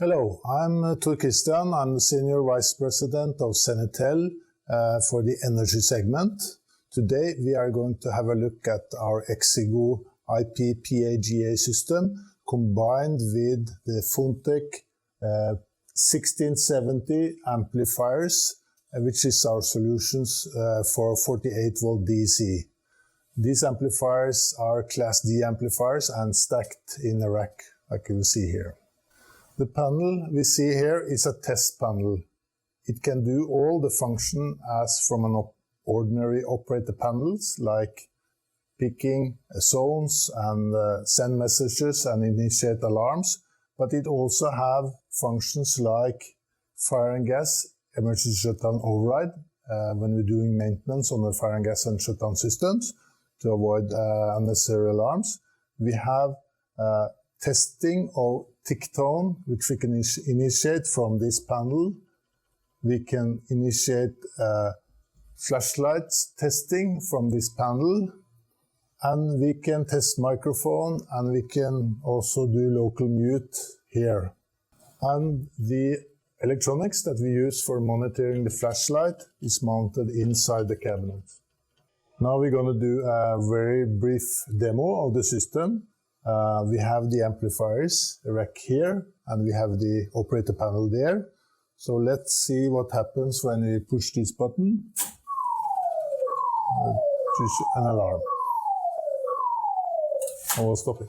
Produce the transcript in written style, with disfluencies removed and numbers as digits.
Hello, I'm Tor Christian. I'm the Senior Vice President of Zenitel for the energy segment. Today we are going to have a look at our Exigo IP PAGA system combined with the Phontech P-1670 amplifiers, which is our solutions for 48 volt DC. These amplifiers are Class D amplifiers and stacked in a rack, like you see here. The panel we see here is a test panel. It can do all the function as from an ordinary operator panels, like picking zones and send messages and initiate alarms, but it also have functions like fire and gas, emergency shutdown override, when we're doing maintenance on the fire and gas and shutdown systems to avoid unnecessary alarms. We have testing of tick tone, which we can initiate from this panel. We can initiate flashlights testing from this panel, and we can test microphone, and we can also do local mute here. And the electronics that we use for monitoring the flashlight is mounted inside the cabinet. Now we're going to do a very brief demo of the system. We have the amplifiers rack here, and we have the operator panel there. So let's see what happens when we push this button. Choose an alarm. I will stop it.